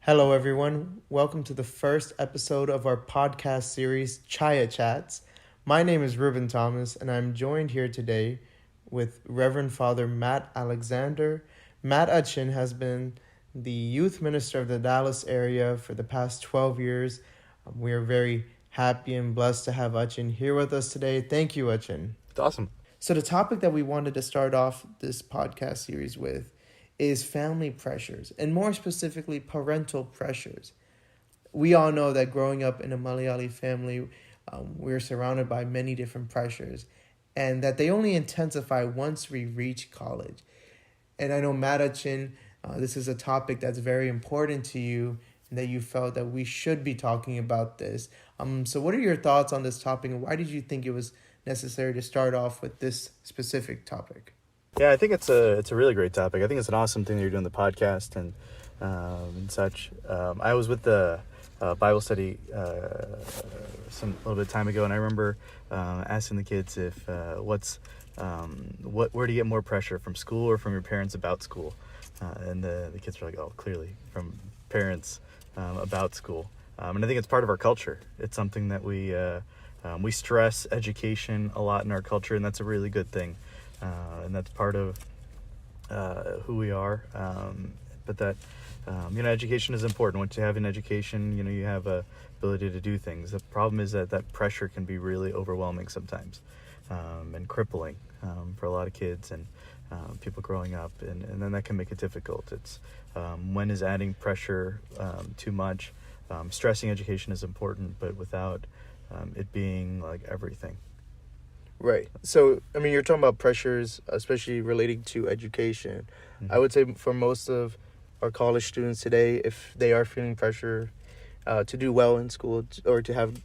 Hello, everyone. Welcome to the first episode of our podcast series, Chaiyya Chats. My name is Ruben Thomas, and I'm joined here today with Reverend Father Matt Alexander. Matt Utchin has been the youth minister of the Dallas area for the past 12 years. We are very happy and blessed to have Utchin here with us today. Thank you, Utchin. It's awesome. So the topic that we wanted to start off this podcast series with is family pressures, and more specifically, parental pressures. We all know that growing up in a Malayali family, we're surrounded by many different pressures, and that they only intensify once we reach college. And I know, Madachin, this is a topic that's very important to you, and that you felt that we should be talking about this. So what are your thoughts on this topic, and why did you think it was necessary to start off with this specific topic? Yeah, I think it's a really great topic. I think it's an awesome thing that you're doing the podcast and such. I was with the Bible study a little bit of time ago, and I remember asking the kids if where do you get more pressure, from school or from your parents about school? And the kids were like, oh, clearly from parents about school. And I think it's part of our culture. It's something that we stress education a lot in our culture, and that's a really good thing. And that's part of who we are. But that, education is important. Once you have an education, you have a ability to do things. The problem is that pressure can be really overwhelming sometimes, and crippling for a lot of kids and people growing up. And then that can make it difficult. It's when is adding pressure too much? Stressing education is important, but without it being like everything. Right. So, you're talking about pressures, especially relating to education. Mm-hmm. I would say for most of our college students today, if they are feeling pressure to do well in school or to have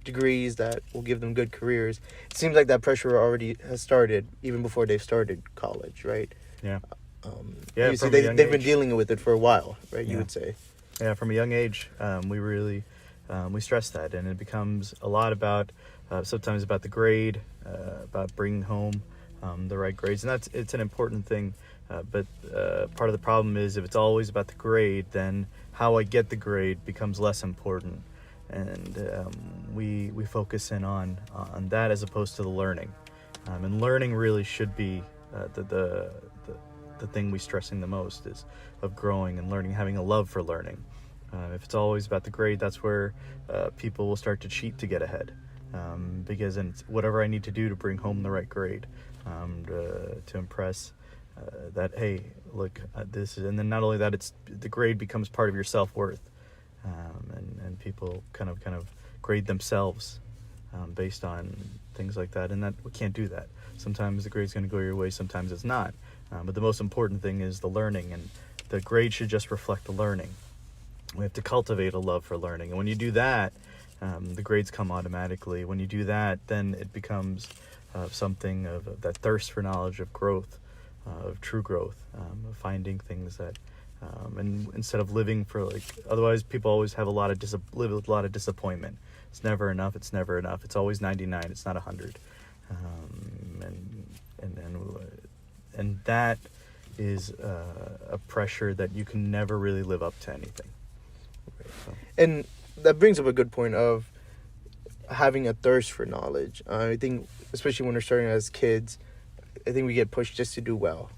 degrees that will give them good careers, it seems like that pressure already has started even before they've started college, right? Yeah. They've been dealing with it for a while, right? Yeah. You would say. Yeah, from a young age, we really we stress that, and it becomes a lot about sometimes about the grade, about bringing home the right grades, and it's an important thing. But part of the problem is if it's always about the grade, then how I get the grade becomes less important, and we focus in on that as opposed to the learning. And learning really should be the thing we stressing the most, is of growing and learning, having a love for learning. If it's always about the grade, that's where people will start to cheat to get ahead. Because it's whatever I need to do to bring home the right grade, to impress that, hey, look, this is, and then not only that, it's the grade becomes part of your self-worth, and people kind of grade themselves based on things like that, and that we can't do that. Sometimes the grade's going to go your way, sometimes it's not. But the most important thing is the learning, and the grade should just reflect the learning. We have to cultivate a love for learning, and when you do that, the grades come automatically. When you do that, then it becomes something of that thirst for knowledge, of growth, of true growth, of finding things that, and instead of living for otherwise people always have live with a lot of disappointment. It's never enough. It's never enough. It's always 99. It's not 100. And that is a pressure that you can never really live up to anything. So. And that brings up a good point of having a thirst for knowledge. I think, especially when we're starting as kids, I think we get pushed just to do well,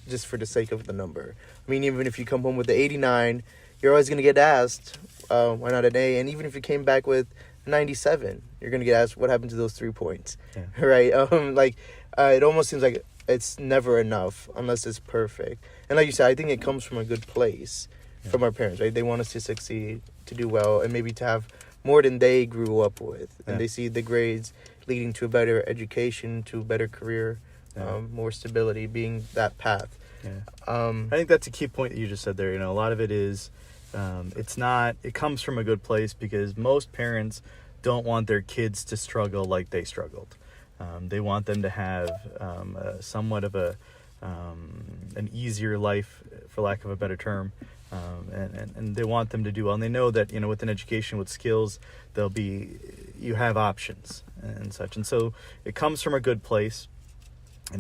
just for the sake of the number. Even if you come home with the 89, you're always going to get asked, why not an A? And even if you came back with 97, you're going to get asked, what happened to those 3 points? Yeah. Right? It almost seems like it's never enough unless it's perfect. And like you said, I think it comes from a good place. Yeah. From our parents, right? They want us to succeed, to do well, and maybe to have more than they grew up with. And they see the grades leading to a better education, to a better career, more stability, being that path. Yeah. I think that's a key point that you just said there. A lot of it is, it comes from a good place because most parents don't want their kids to struggle like they struggled. They want them to have somewhat of an easier life, for lack of a better term. And they want them to do well, and they know that with an education, with skills, you have options and such, and so it comes from a good place.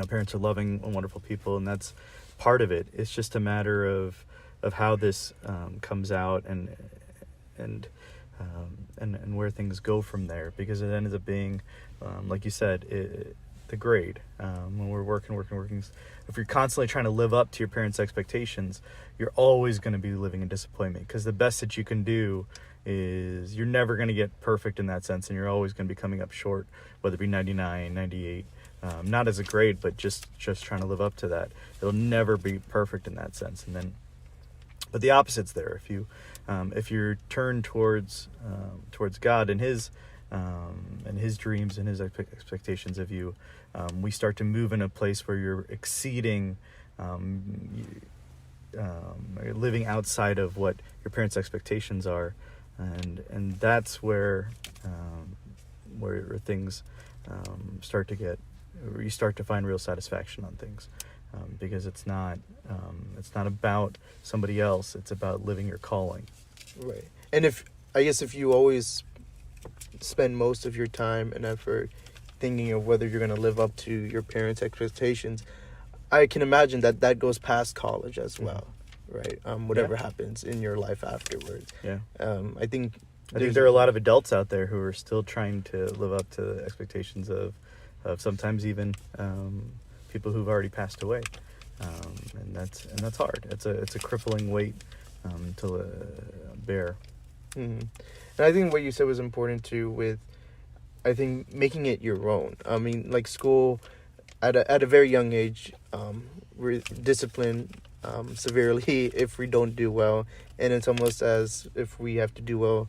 Parents are loving and wonderful people, and that's part of it. It's just a matter of how this comes out and where things go from there, because it ends up being, like you said, the grade. When we're working, if you're constantly trying to live up to your parents' expectations, you're always going to be living in disappointment, because the best that you can do is, you're never going to get perfect in that sense, and you're always going to be coming up short, whether it be 99, 98, not as a grade, but just trying to live up to that. It'll never be perfect in that sense. And then, but the opposite's there. If you're turned towards God and His dreams and His expectations of you, we start to move in a place where you're exceeding, living outside of what your parents' expectations are, and that's where things start to get, where you start to find real satisfaction on things, because it's not about somebody else. It's about living your calling. Right. And if you always spend most of your time and effort thinking of whether you're going to live up to your parents' expectations, I can imagine that goes past college as well, right? Whatever happens in your life afterwards. Yeah. I think there are a lot of adults out there who are still trying to live up to the expectations of sometimes even people who've already passed away, and that's hard. It's a crippling weight to bear. Mm-hmm. And I think what you said was important too, with, I think, making it your own. I mean, like school, at a very young age, we're disciplined severely if we don't do well, and it's almost as if we have to do well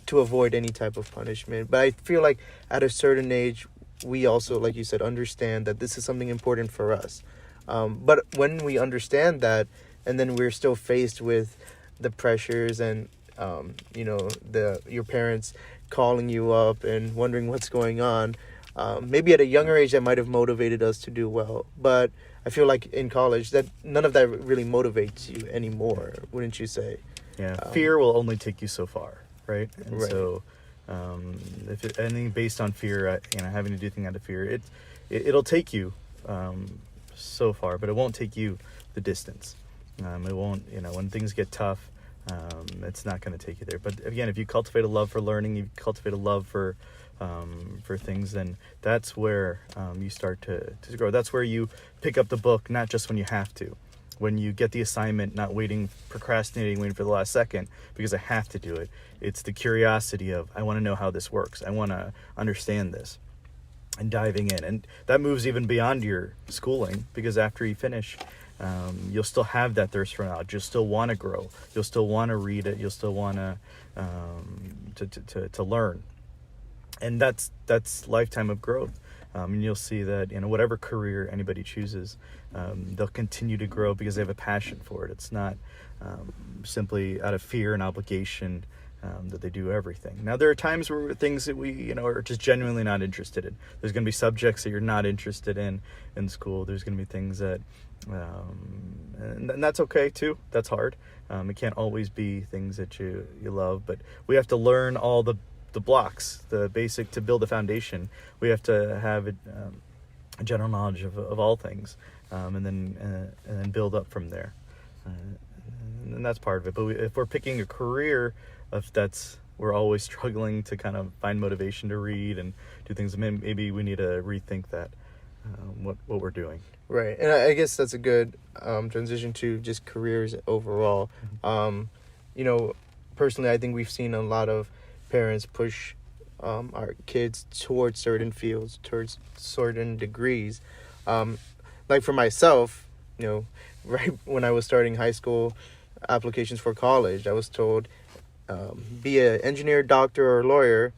to avoid any type of punishment. But I feel like at a certain age, we also, like you said, understand that this is something important for us. But when we understand that, and then we're still faced with the pressures and your parents calling you up and wondering what's going on, maybe at a younger age that might have motivated us to do well. But I feel like in college that none of that really motivates you anymore, wouldn't you say? Yeah, fear will only take you so far, right? And right. So if anything based on fear, having to do things out of fear, it'll take you so far, but it won't take you the distance. It won't, when things get tough, it's not going to take you there. But again, if you cultivate a love for learning, you cultivate a love for things, then that's where you start to grow. That's where you pick up the book, not just when you have to. When you get the assignment, not procrastinating, waiting for the last second because I have to do it. It's the curiosity of, I want to know how this works. I want to understand this, and diving in. And that moves even beyond your schooling, because after you finish, you'll still have that thirst for knowledge. You'll still want to grow. You'll still want to read it. You'll still want to learn. And that's lifetime of growth. And you'll see that whatever career anybody chooses, they'll continue to grow because they have a passion for it. It's not simply out of fear and obligation that they do everything. Now, there are times where things that we are just genuinely not interested in. There's going to be subjects that you're not interested in school. There's going to be things that and that's okay too. That's hard. It can't always be things that you love, but we have to learn all the blocks, the basic, to build a foundation. We have to have a general knowledge of all things, and then build up from there. And that's part of it. But if we're picking a career, we're always struggling to kind of find motivation to read and do things. Maybe we need to rethink that, what we're doing. Right, and I guess that's a good transition to just careers overall. Personally, I think we've seen a lot of parents push our kids towards certain fields, towards certain degrees. Like for myself, right when I was starting high school applications for college, I was told, be an engineer, doctor, or lawyer.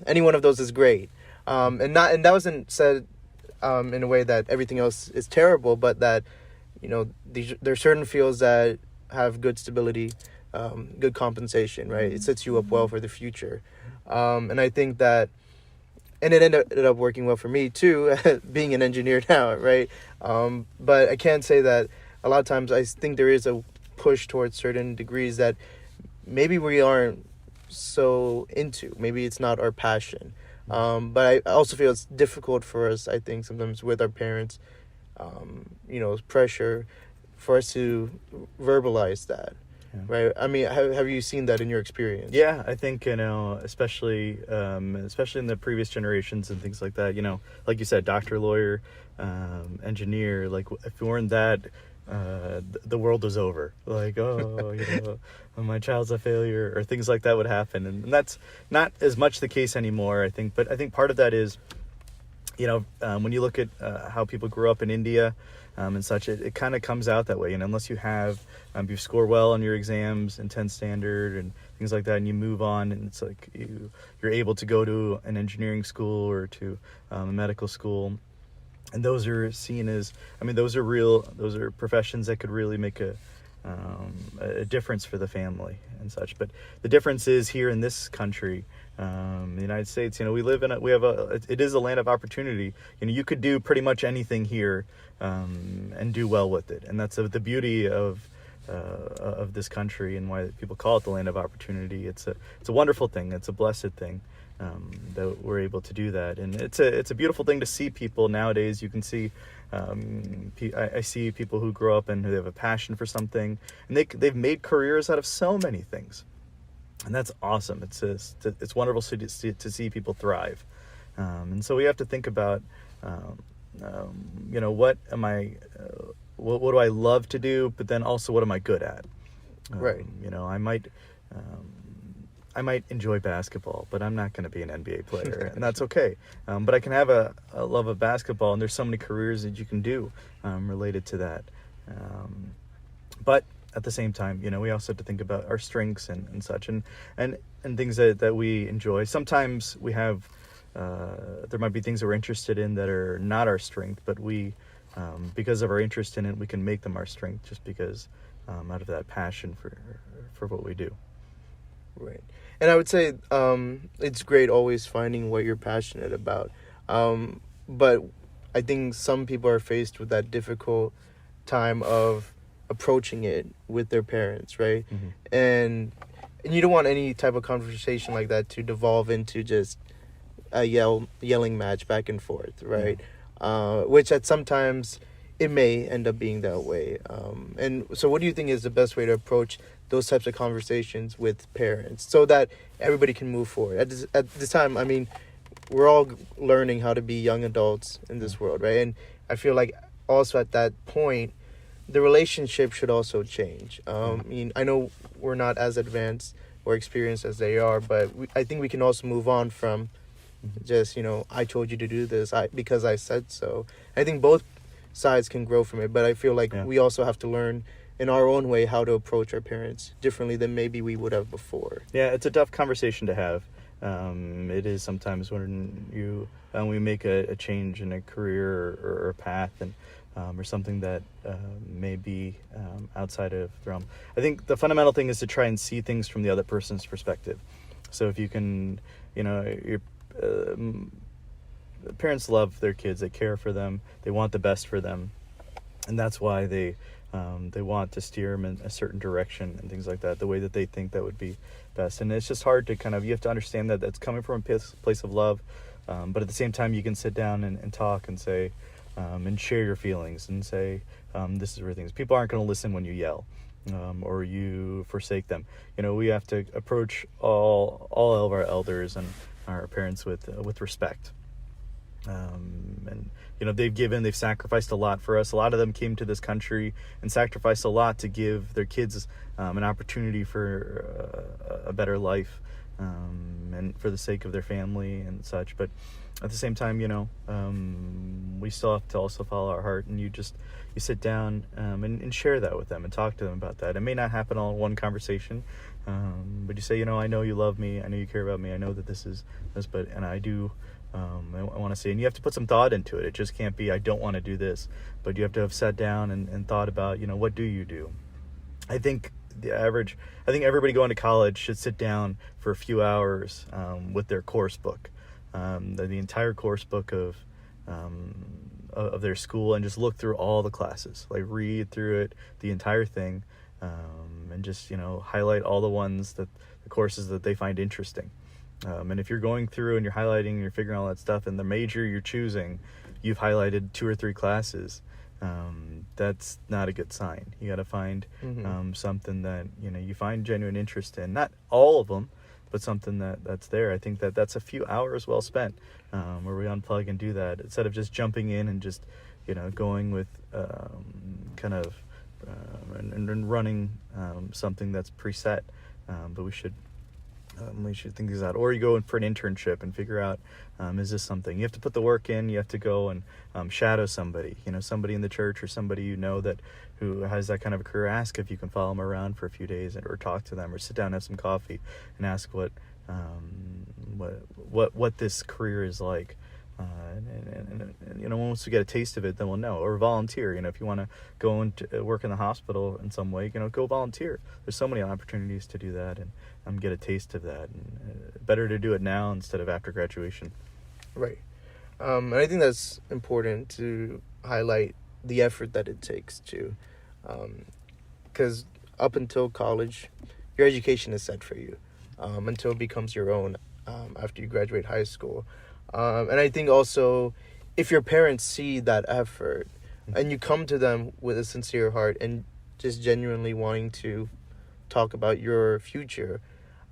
Any one of those is great. And that wasn't said in a way that everything else is terrible, but that there are certain fields that have good stability, good compensation, right? It sets you up well for the future. And I think that, and it ended up working well for me too, being an engineer now, right? But I can say that a lot of times I think there is a push towards certain degrees that maybe we aren't so into. Maybe it's not our passion. But I also feel it's difficult for us, I think, sometimes with our parents, pressure for us to verbalize that. Yeah. Right. I mean, have you seen that in your experience? Yeah, I think, especially in the previous generations and things like that, like you said, doctor, lawyer, engineer, like if we weren't that, the world was over. Like, my child's a failure, or things like that would happen. And that's not as much the case anymore, I think. But I think part of that is, when you look at how people grew up in India, and such, it kind of comes out that way. Unless you have, you score well on your exams and 10 standard and things like that, and you move on, and it's like you're able to go to an engineering school or to a medical school, and those are seen as, those are professions that could really make a difference for the family and such. But the difference is here in this country, the United States, it is a land of opportunity. You could do pretty much anything here, and do well with it. And that's the beauty of this country, and why people call it the land of opportunity. It's a wonderful thing. It's a blessed thing, that we're able to do that. And it's a beautiful thing to see people nowadays. You can see, I see people who grow up and who have a passion for something, and they've made careers out of so many things. And that's awesome. It's wonderful to see people thrive. And so we have to think about, what am I, what do I love to do, but then also what am I good at? Right. I might enjoy basketball, but I'm not going to be an NBA player, and that's okay. But I can have a love of basketball, and there's so many careers that you can do related to that. But at the same time, we also have to think about our strengths and such, and things that we enjoy. Sometimes we have, there might be things that we're interested in that are not our strength, but we, because of our interest in it, we can make them our strength, just because out of that passion for what we do. Right. And I would say it's great always finding what you're passionate about. But I think some people are faced with that difficult time of approaching it with their parents, right? Mm-hmm. And you don't want any type of conversation like that to devolve into just a yelling match back and forth, right? Mm-hmm. Which at sometimes it may end up being that way. And so what do you think is the best way to approach those types of conversations with parents so that everybody can move forward? At this time, we're all learning how to be young adults in this world, right? And I feel like also at that point, the relationship should also change. I know we're not as advanced or experienced as they are, but I think we can also move on from just, I told you to do this because I said so. I think both sides can grow from it, but I feel like we also have to learn in our own way how to approach our parents differently than maybe we would have before. Yeah, it's a tough conversation to have. It is sometimes when we make a change in a career or a path, and or something that may be outside of the realm. I think the fundamental thing is to try and see things from the other person's perspective. So if you can, your parents love their kids, they care for them, they want the best for them, and that's why they want to steer them in a certain direction and things like that, the way that they think that would be best. And it's just hard to you have to understand that that's coming from a place of love, but at the same time you can sit down and talk and say, and share your feelings and say, this is where things. People aren't going to listen when you yell, or you forsake them. We have to approach all of our elders and our parents with respect. And they've sacrificed a lot for us. A lot of them came to this country and sacrificed a lot to give their kids an opportunity for a better life, and for the sake of their family and such. But at the same time, we still have to also follow our heart, and you sit down and share that with them and talk to them about that. It may not happen all in one conversation, but you say, I know you love me, I know you care about me, I know that this is this, and I do. I want to say, and you have to put some thought into it. It just can't be, I don't want to do this, but you have to have sat down and thought about, what do you do? I think everybody going to college should sit down for a few hours with their course book, the entire course book of their school, and just look through all the classes, like read through it, the entire thing, and just highlight all the courses that they find interesting. And if you're going through and you're highlighting and you're figuring all that stuff, and the major you're choosing, you've highlighted 2 or 3 classes, that's not a good sign. You got to find something that you find genuine interest in. Not all of them, but something that's there. I think that's a few hours well spent, where we unplug and do that instead of just jumping in and just going with and running something that's preset. But we should think these out. Or you go in for an internship and figure out, is this something? You have to put the work in. You have to go and shadow somebody, somebody in the church or somebody who has that kind of a career. Ask if you can follow them around for a few days or talk to them or sit down and have some coffee and ask what this career is like. And once we get a taste of it, then we'll know. Or volunteer. If you want to go and work in the hospital in some way, go volunteer. There's so many opportunities to do that and get a taste of that. And better to do it now instead of after graduation. Right. And I think that's important to highlight the effort that it takes to, because up until college, your education is set for you, until it becomes your own after you graduate high school. And I think also, if your parents see that effort and you come to them with a sincere heart and just genuinely wanting to talk about your future,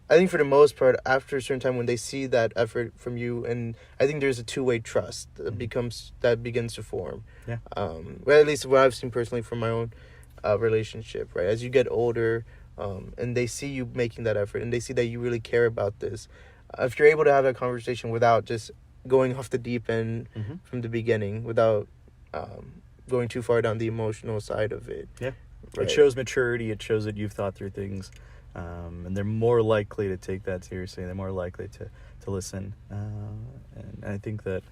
I think for the most part, after a certain time when they see that effort from you, and I think there's a two-way trust that begins to form. Yeah. Well, at least what I've seen personally from my own relationship, right? As you get older, and they see you making that effort and they see that you really care about this, if you're able to have a conversation without just going off the deep end from the beginning, without going too far down the emotional side of it. Yeah. Right. It shows maturity. It shows that you've thought through things. And they're more likely to take that seriously. They're more likely to listen. And I think that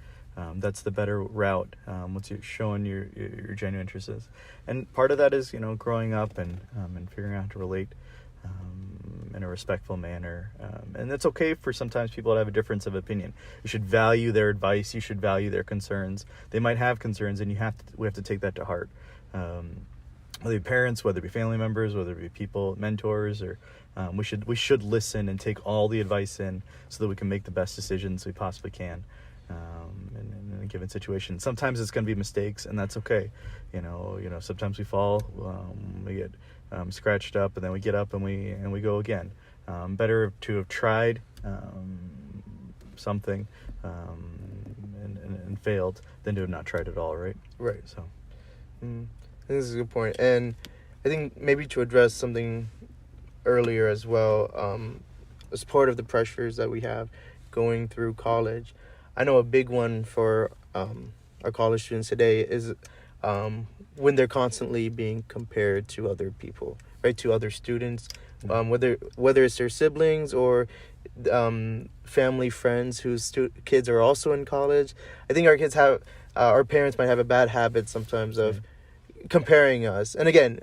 that's the better route, once you're showing your genuine interests. And part of that is, growing up and figuring out how to relate in a respectful manner. And it's okay for sometimes people to have a difference of opinion. You should value their advice. You should value their concerns. They might have concerns, and we have to take that to heart. Whether it be parents, whether it be family members, whether it be people, mentors, or we should listen and take all the advice in so that we can make the best decisions we possibly can in a given situation. Sometimes it's going to be mistakes, and that's okay. Sometimes we fall, we get scratched up, and then we get up and we go again. Better to have tried something and failed than to have not tried at all, right? Right. So. This is a good point. And I think maybe to address something earlier as well, as part of the pressures that we have going through college, I know a big one for our college students today is when they're constantly being compared to other people, right, to other students, whether it's their siblings or family friends whose kids are also in college. I think our parents might have a bad habit sometimes of comparing us. And again,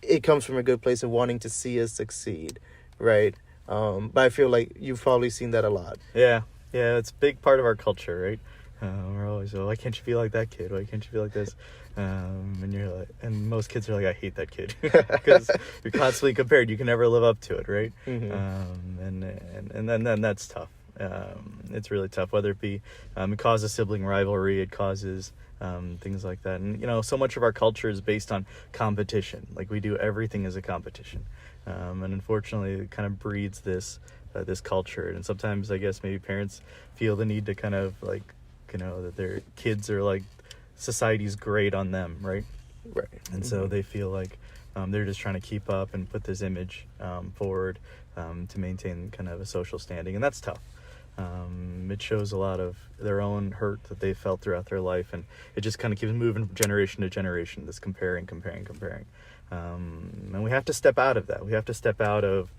it comes from a good place of wanting to see us succeed, right? But I feel like you've probably seen that a lot. Yeah, it's a big part of our culture, right? We're always, why can't you be like that kid? Why can't you be like this? And you're like, and most kids are like, I hate that kid, because you're constantly compared. You can never live up to it, right? And then that's tough. It's really tough. Whether it be it causes sibling rivalry, it causes things like that. And so much of our culture is based on competition. Like, we do everything as a competition, and unfortunately, it kind of breeds this culture. And sometimes, I guess, maybe parents feel the need to kind of like, that their kids are like society's grade on them, right? Right. And so they feel like they're just trying to keep up and put this image forward to maintain kind of a social standing, and that's tough. It shows a lot of their own hurt that they felt throughout their life, and it just kind of keeps moving from generation to generation, this comparing. And we have to step out of that. We have to step out of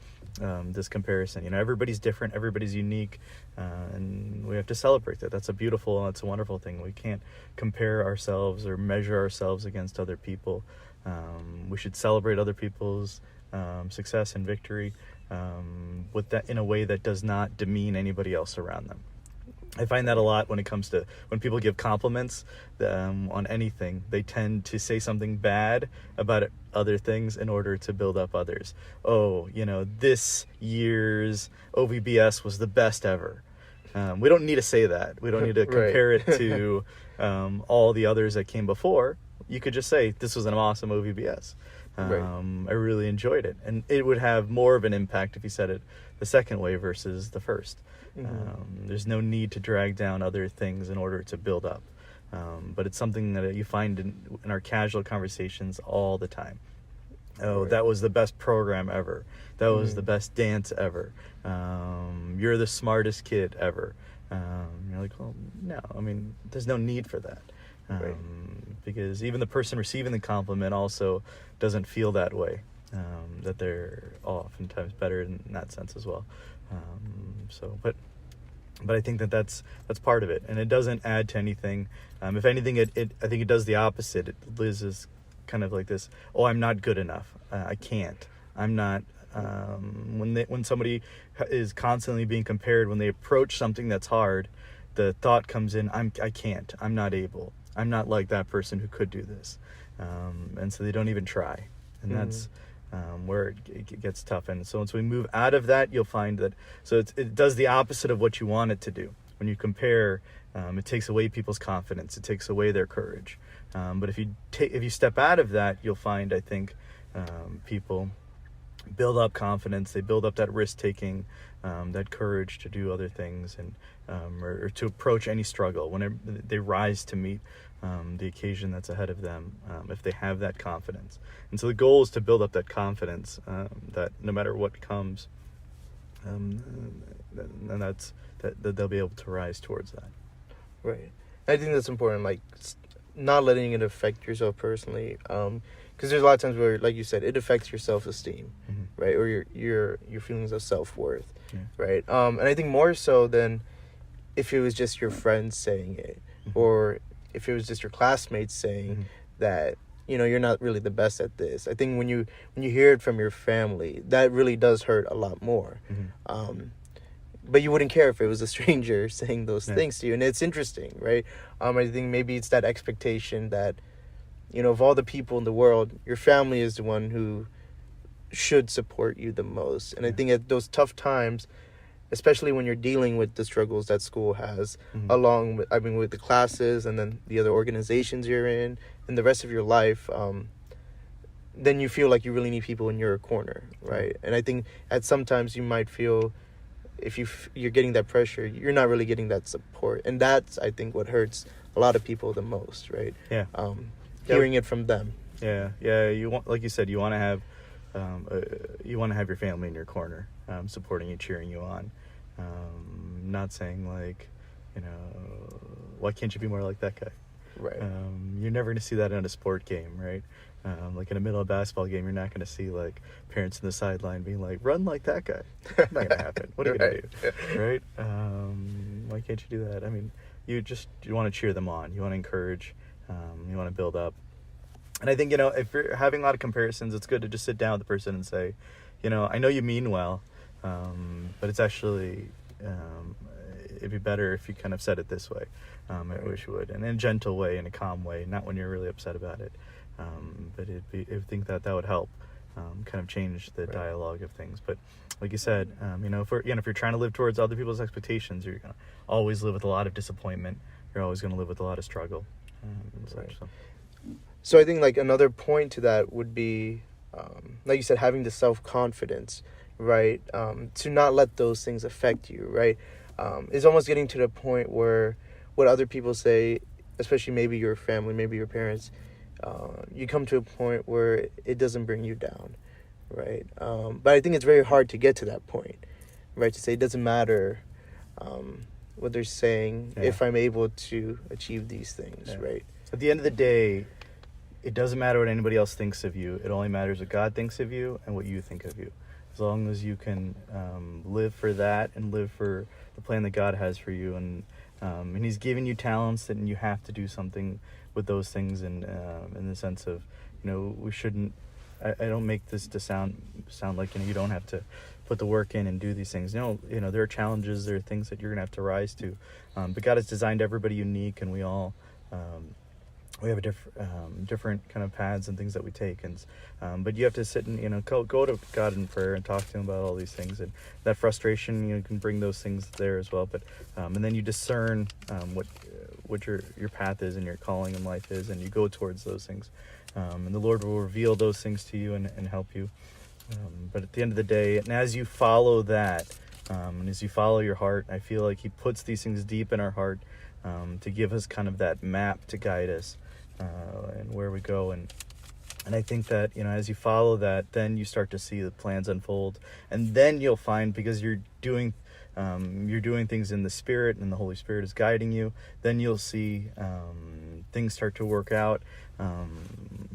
this comparison. Everybody's different, everybody's unique, and we have to celebrate that. That's a wonderful thing. We can't compare ourselves or measure ourselves against other people. We should celebrate other people's success and victory with that in a way that does not demean anybody else around them. I find that a lot when people give compliments on anything. They tend to say something bad about other things in order to build up others. This year's OVBS was the best ever. We don't need to say that. We don't need to compare it to all the others that came before. you could just say, this was an awesome movie, BS. Right. I really enjoyed it. And it would have more of an impact if you said it the second way versus the first. There's no need to drag down other things in order to build up. But it's something that you find in our casual conversations all the time. Oh, Right. that was the best program ever. That was the best dance ever. You're the smartest kid ever. You're like, well, no, I mean, there's no need for that. Right. Because even the person receiving the compliment also doesn't feel that way, that they're oftentimes better in that sense as well. But I think that's part of it, and it doesn't add to anything. If anything, I think it does the opposite. It is kind of like this, oh, I'm not good enough. I can't. I'm not. When somebody is constantly being compared, when they approach something that's hard, the thought comes in, I can't. I'm not able. I'm not like that person who could do this. And so they don't even try. And that's where it gets tough. And so once we move out of that, you'll find that, so it does the opposite of what you want it to do. When you compare, it takes away people's confidence. It takes away their courage. But if you step out of that, you'll find, I think, people build up confidence. They build up that risk-taking, that courage to do other things, and or to approach any struggle whenever they rise to meet the occasion that's ahead of them, if they have that confidence. And so the goal is to build up that confidence, that no matter what comes, and that they'll be able to rise towards that. Right. I think that's important, like not letting it affect yourself personally, because there's a lot of times where, like you said, it affects your self-esteem, right, or your feelings of self-worth, right. And I think more so than if it was just your friends saying it, or if it was just your classmates saying that, you know, you're not really the best at this. I think when you hear it from your family, that really does hurt a lot more. But you wouldn't care if it was a stranger saying those things to you. And it's interesting, right? I think maybe it's that expectation that, you know, of all the people in the world, your family is the one who should support you the most. And I think at those tough times, especially when you're dealing with the struggles that school has, along with, with the classes and then the other organizations you're in and the rest of your life, then you feel like you really need people in your corner, right? And I think at sometimes you might feel, if you're getting that pressure, you're not really getting that support, and that's, I think, what hurts a lot of people the most, right? Hearing it from them. You want, like you said, you want to have your family in your corner, supporting you, cheering you on, not saying like, you know, why can't you be more like that guy? Right. You're never going to see that in a sport game, right? Like in a middle of a basketball game, you're not going to see like parents in the sideline being like, run like that guy. Not going to happen. What are you going to do? Right? Why can't you do that? I mean, you want to cheer them on. You want to encourage. You want to build up. And I think, you know, if you're having a lot of comparisons, it's good to just sit down with the person and say, you know, I know you mean well, but it's actually, it'd be better if you kind of said it this way. I wish you would. And in a gentle way, in a calm way, not when you're really upset about it. But I think that would help kind of change the dialogue of things. But like you said, you know, if you're trying to live towards other people's expectations, you're going to always live with a lot of disappointment. You're always going to live with a lot of struggle. So I think like another point to that would be, like you said, having the self-confidence, right? To not let those things affect you, right? It's almost getting to the point where what other people say, especially maybe your family, maybe your parents, you come to a point where it doesn't bring you down, right? But I think it's very hard to get to that point, right? To say it doesn't matter what they're saying if I'm able to achieve these things, right? At the end of the day, it doesn't matter what anybody else thinks of you. It only matters what God thinks of you and what you think of you. As long as you can live for that and live for the plan that God has for you, and He's given you talents, and you have to do something with those things. And in the sense of, you know, we shouldn't. I don't make this to sound like, you know, you don't have to put the work in and do these things. You know, there are challenges, there are things that you're gonna have to rise to. But God has designed everybody unique, and we all. We have a different kind of paths and things that we take, and but you have to sit and, you know, go to God in prayer and talk to Him about all these things, and that frustration, you know, can bring those things there as well. But and then you discern what your path is and your calling in life is, and you go towards those things. And the Lord will reveal those things to you and help you. But at the end of the day, and as you follow that, and as you follow your heart, I feel like he puts these things deep in our heart to give us kind of that map to guide us and where we go. And I think that, as you follow that, then you start to see the plans unfold. And then you'll find, because you're doing things in the Spirit and the Holy Spirit is guiding you, then you'll see things start to work out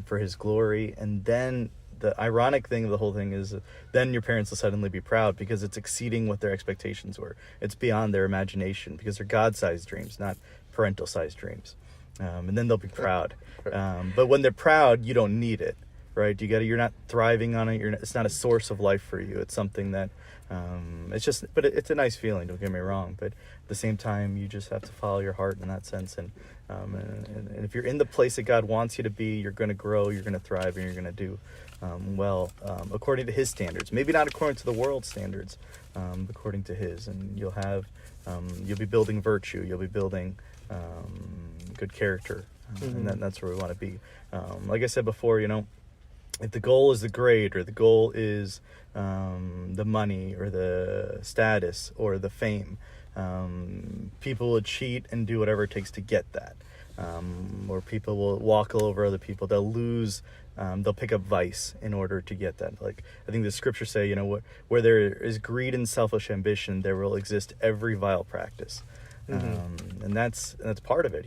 for his glory. And then the ironic thing of the whole thing is then your parents will suddenly be proud because it's exceeding what their expectations were. It's beyond their imagination because they're God-sized dreams, not parental-sized dreams. And then they'll be proud. But when they're proud, you don't need it, right? You're not thriving on it. It's not a source of life for you. It's something that it's a nice feeling. Don't get me wrong. But at the same time, you just have to follow your heart in that sense. And if you're in the place that God wants you to be, you're going to grow, you're going to thrive, and you're going to do well according to his standards. Maybe not according to the world's standards, according to his. And you'll be building virtue. You'll be building good character. And that's where we want to be. Like I said before, if the goal is the grade, or the goal is the money or the status or the fame, people will cheat and do whatever it takes to get that. Or people will walk all over other people. They'll pick up vice in order to get that. Like, I think the scriptures say, where there is greed and selfish ambition, there will exist every vile practice. And that's part of it.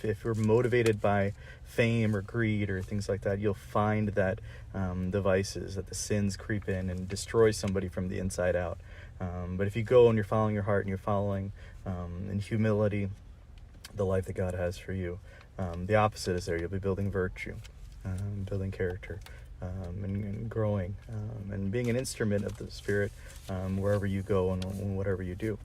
If you're motivated by fame or greed or things like that, you'll find that the vices, that the sins creep in and destroy somebody from the inside out. But if you go and you're following your heart and you're following in humility the life that God has for you, the opposite is there. You'll be building virtue, building character, and growing, and being an instrument of the Spirit wherever you go and whatever you do.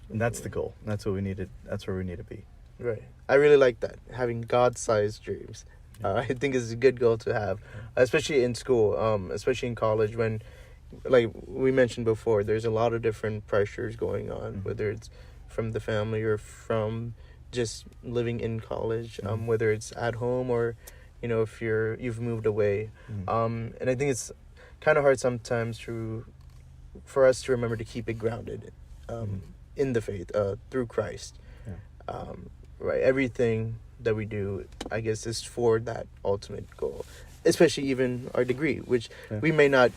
And that's the goal. That's what we needed. That's where we need to be. Right. I really like that. Having God-sized dreams. I think is a good goal to have, especially in school, especially in college when, like we mentioned before, there's a lot of different pressures going on, whether it's from the family or from just living in college, whether it's at home or, if you've moved away. And I think it's kind of hard sometimes for us to remember to keep it grounded. In the faith, through Christ. Right, everything that we do, I guess, is for that ultimate goal, especially even our degree, which we may not,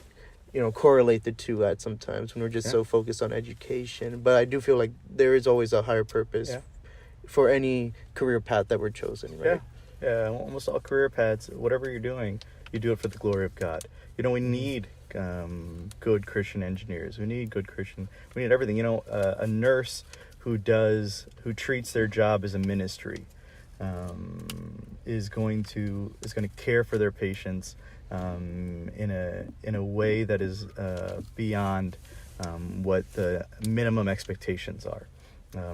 correlate the two at sometimes when we're just so focused on education. But I do feel like there is always a higher purpose for any career path that we're chosen, right? Yeah, almost all career paths, whatever you're doing, you do it for the glory of God. We need good Christian engineers. We need everything. A nurse who treats their job as a ministry is going to care for their patients in a way that is beyond what the minimum expectations are.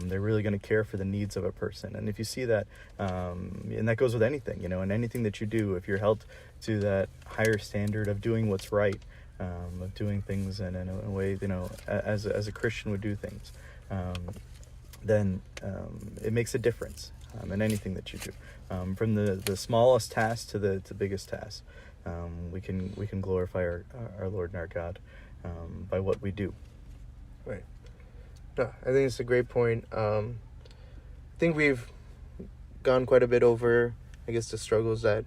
They're really going to care for the needs of a person. And if you see that, and that goes with anything, and anything that you do, if you're held to that higher standard of doing what's right, of doing things in a way, as a Christian would do things, then it makes a difference in anything that you do. From the smallest task to the biggest task, we can glorify our Lord and our God by what we do. Right. No, I think it's a great point. I think we've gone quite a bit over, I guess, the struggles that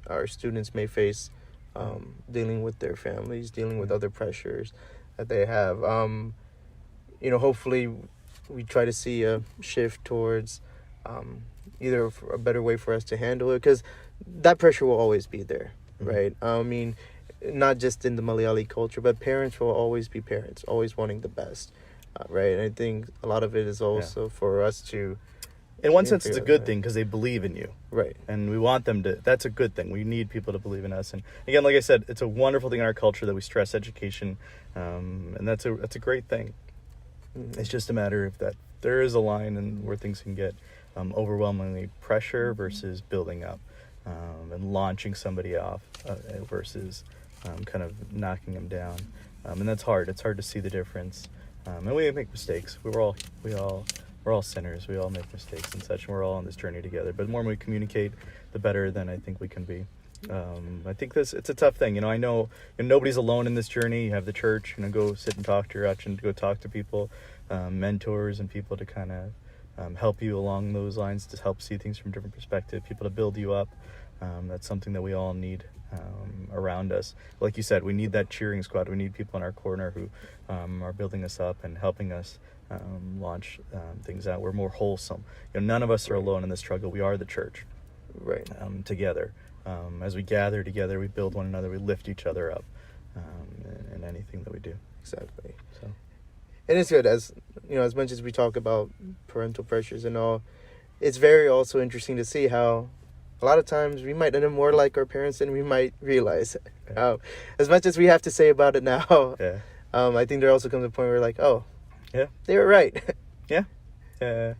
our students may face dealing with their families, dealing with other pressures that they have. Hopefully we try to see a shift towards either a better way for us to handle it, because that pressure will always be there, right? I mean, not just in the Malayali culture, but parents will always be parents, always wanting the best, right? And I think a lot of it is also for us to... In one sense, it's a good thing because they believe in you. Right. And we want them to... That's a good thing. We need people to believe in us. And again, like I said, it's a wonderful thing in our culture that we stress education. And that's a great thing. It's just a matter of that there is a line and where things can get overwhelmingly pressure versus building up and launching somebody off versus kind of knocking them down. And that's hard. It's hard to see the difference. And we make mistakes. We all we're all sinners. We all make mistakes and such, and we're all on this journey together. But the more we communicate, the better then I think we can be. I think it's a tough thing. I know nobody's alone in this journey. You have the church, go sit and talk to your church and go talk to people, mentors and people to kind of help you along those lines, to help see things from a different perspective, people to build you up. That's something that we all need around us. Like you said, we need that cheering squad. We need people in our corner who are building us up and helping us launch things out. We're more wholesome. None of us are alone in this struggle. We are the church, Right. Together. As we gather together, we build one another, we lift each other up in anything that we do. Exactly. So, And it's good, as as much as we talk about parental pressures and all, it's very also interesting to see how a lot of times we might end up more like our parents than we might realize. Yeah. As much as we have to say about it now, yeah. I think there also comes a point where we're like, oh, Yeah. they were right. Yeah.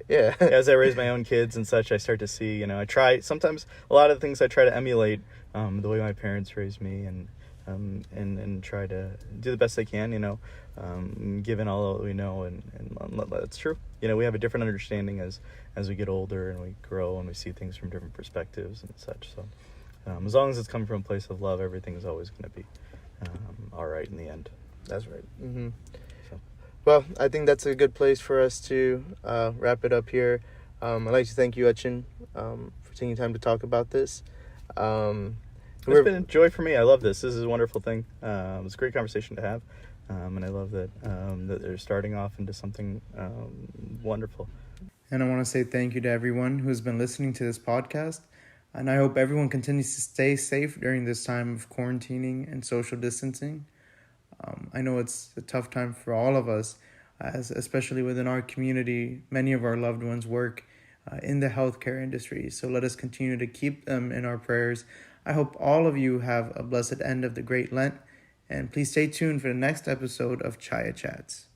Yeah. As I raise my own kids and such, I start to see, I try, sometimes a lot of the things I try to emulate the way my parents raised me, and try to do the best I can, given all that we know, and that's true. We have a different understanding as we get older and we grow and we see things from different perspectives and such. So as long as it's coming from a place of love, everything's always going to be all right in the end. That's right. Mm-hmm. So. Well, I think that's a good place for us to wrap it up here. I'd like to thank you, Etchin, for taking time to talk about this. It's been a joy for me. I love this. This is a wonderful thing. It was a great conversation to have, and I love that that they're starting off into something wonderful. And I want to say thank you to everyone who's been listening to this podcast. And I hope everyone continues to stay safe during this time of quarantining and social distancing. I know it's a tough time for all of us, especially within our community. Many of our loved ones work in the healthcare industry, so let us continue to keep them in our prayers. I hope all of you have a blessed end of the Great Lent, and please stay tuned for the next episode of Chaiyya Chats.